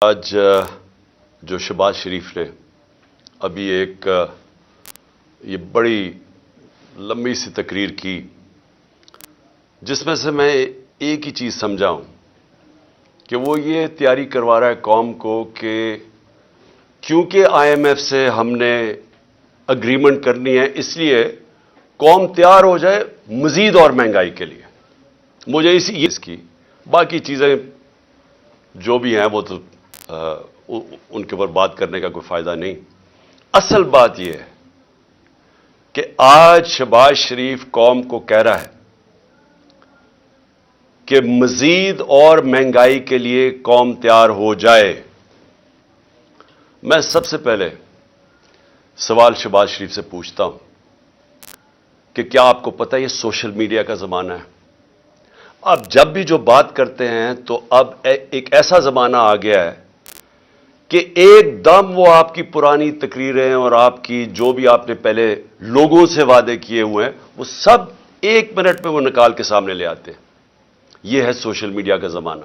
آج جو شہباز شریف نے ابھی ایک یہ بڑی لمبی سی تقریر کی، جس میں سے میں ایک ہی چیز سمجھا ہوں کہ وہ یہ تیاری کروا رہا ہے قوم کو کہ کیونکہ آئی ایم ایف سے ہم نے اگریمنٹ کرنی ہے، اس لیے قوم تیار ہو جائے مزید اور مہنگائی کے لیے۔ مجھے اس کی باقی چیزیں جو بھی ہیں وہ تو ان کے اوپر بات کرنے کا کوئی فائدہ نہیں۔ اصل بات یہ ہے کہ آج شہباز شریف قوم کو کہہ رہا ہے کہ مزید اور مہنگائی کے لیے قوم تیار ہو جائے۔ میں سب سے پہلے سوال شہباز شریف سے پوچھتا ہوں کہ کیا آپ کو پتہ ہے یہ سوشل میڈیا کا زمانہ ہے؟ اب جب بھی جو بات کرتے ہیں تو اب ایک ایسا زمانہ آ گیا ہے کہ ایک دم وہ آپ کی پرانی تقریریں اور آپ کی جو بھی آپ نے پہلے لوگوں سے وعدے کیے ہوئے ہیں وہ سب ایک منٹ میں وہ نکال کے سامنے لے آتے ہیں۔ یہ ہے سوشل میڈیا کا زمانہ۔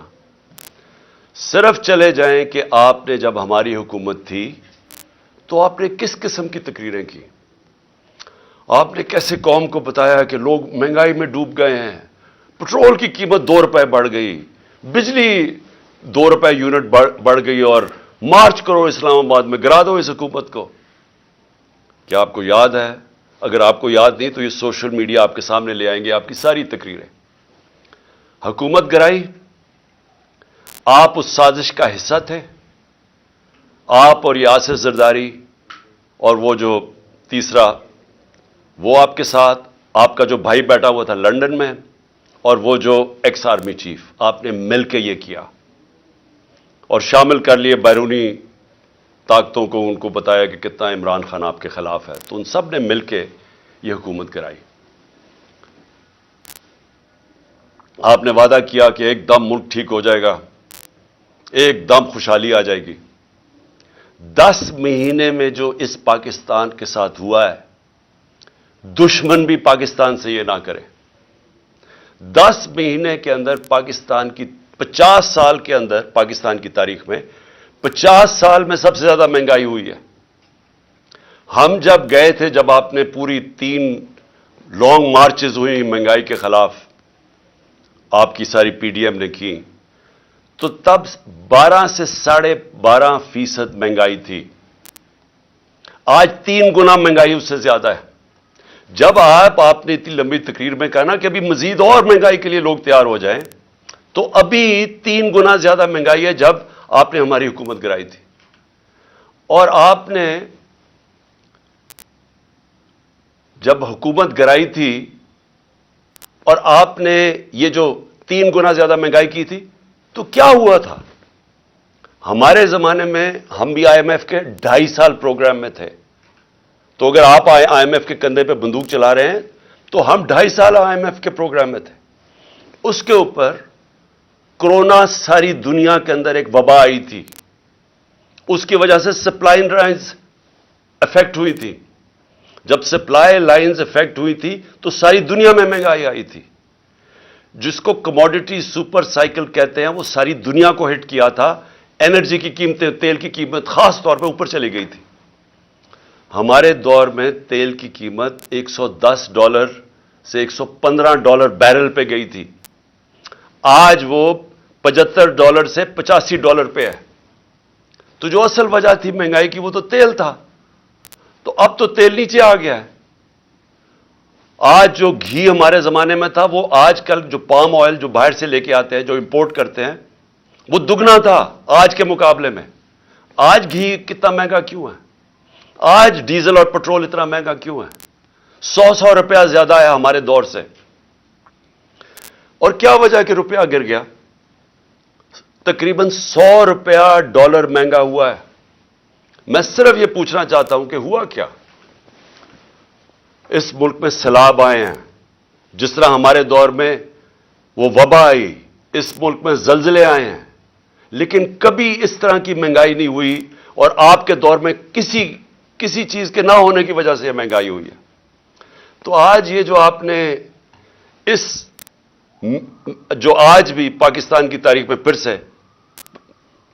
صرف چلے جائیں کہ آپ نے جب ہماری حکومت تھی تو آپ نے کس قسم کی تقریریں کی؟ آپ نے کیسے قوم کو بتایا کہ لوگ مہنگائی میں ڈوب گئے ہیں، پٹرول کی قیمت 2 روپے بڑھ گئی، بجلی 2 روپے یونٹ بڑھ گئی، اور مارچ کرو اسلام آباد میں، گرا دو اس حکومت کو۔ کیا آپ کو یاد ہے؟ اگر آپ کو یاد نہیں تو یہ سوشل میڈیا آپ کے سامنے لے آئیں گے آپ کی ساری تقریریں۔ حکومت گرائی، آپ اس سازش کا حصہ تھے، آپ اور یاسر زرداری اور وہ جو تیسرا وہ آپ کے ساتھ، آپ کا جو بھائی بیٹھا ہوا تھا لندن میں، اور وہ جو ایکس آرمی چیف، آپ نے مل کے یہ کیا اور شامل کر لیے بیرونی طاقتوں کو، ان کو بتایا کہ کتنا عمران خان آپ کے خلاف ہے، تو ان سب نے مل کے یہ حکومت کرائی۔ آپ نے وعدہ کیا کہ ایک دم ملک ٹھیک ہو جائے گا، ایک دم خوشحالی آ جائے گی۔ 10 مہینے میں جو اس پاکستان کے ساتھ ہوا ہے، دشمن بھی پاکستان سے یہ نہ کرے۔ 10 مہینے کے اندر پاکستان کی 50 سال کے اندر، پاکستان کی تاریخ میں 50 سال میں سب سے زیادہ مہنگائی ہوئی ہے۔ ہم جب گئے تھے، جب آپ نے پوری 3 لانگ مارچز ہوئی مہنگائی کے خلاف، آپ کی ساری پی ڈی ایم نے کی، تو تب 12 سے 12.5% مہنگائی تھی۔ آج 3 گنا مہنگائی اس سے زیادہ ہے۔ جب آپ نے اتنی لمبی تقریر میں کہا نا کہ ابھی مزید اور مہنگائی کے لیے لوگ تیار ہو جائیں، تو ابھی 3 گنا زیادہ مہنگائی ہے جب آپ نے ہماری حکومت گرائی تھی۔ اور آپ نے جب حکومت گرائی تھی اور آپ نے یہ جو 3 گنا زیادہ مہنگائی کی تھی، تو کیا ہوا تھا؟ ہمارے زمانے میں ہم بھی آئی ایم ایف کے 2.5 سال پروگرام میں تھے، تو اگر آپ آئی ایم ایف کے کندھے پہ بندوق چلا رہے ہیں تو ہم 2.5 سال آئی ایم ایف کے پروگرام میں تھے۔ اس کے اوپر کورونا ساری دنیا کے اندر ایک وبا آئی تھی، اس کی وجہ سے سپلائی لائنز افیکٹ ہوئی تھی۔ جب سپلائی لائنز افیکٹ ہوئی تھی تو ساری دنیا میں مہنگائی آئی تھی، جس کو کموڈٹی سپر سائیکل کہتے ہیں، وہ ساری دنیا کو ہٹ کیا تھا۔ انرجی کی قیمتیں، تیل کی قیمت خاص طور پہ اوپر چلی گئی تھی۔ ہمارے دور میں تیل کی قیمت $110 سے $115 بیرل پہ گئی تھی، آج وہ $75 سے $85 پہ ہے۔ تو جو اصل وجہ تھی مہنگائی کی وہ تو تیل تھا، تو اب تو تیل نیچے آ گیا ہے۔ آج جو گھی ہمارے زمانے میں تھا، وہ آج کل جو پام آئل جو باہر سے لے کے آتے ہیں، جو امپورٹ کرتے ہیں، وہ دگنا تھا آج کے مقابلے میں۔ آج گھی کتنا مہنگا کیوں ہے؟ آج ڈیزل اور پٹرول اتنا مہنگا کیوں ہے؟ 100 روپیہ زیادہ ہے ہمارے دور سے۔ اور کیا وجہ ہے کہ روپیہ گر گیا؟ تقریباً $100 مہنگا ہوا ہے۔ میں صرف یہ پوچھنا چاہتا ہوں کہ ہوا کیا؟ اس ملک میں سیلاب آئے ہیں، جس طرح ہمارے دور میں وہ وبا آئی، اس ملک میں زلزلے آئے ہیں، لیکن کبھی اس طرح کی مہنگائی نہیں ہوئی، اور آپ کے دور میں کسی چیز کے نہ ہونے کی وجہ سے یہ مہنگائی ہوئی ہے۔ تو آج یہ جو آپ نے جو آج بھی پاکستان کی تاریخ میں پھر سے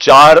4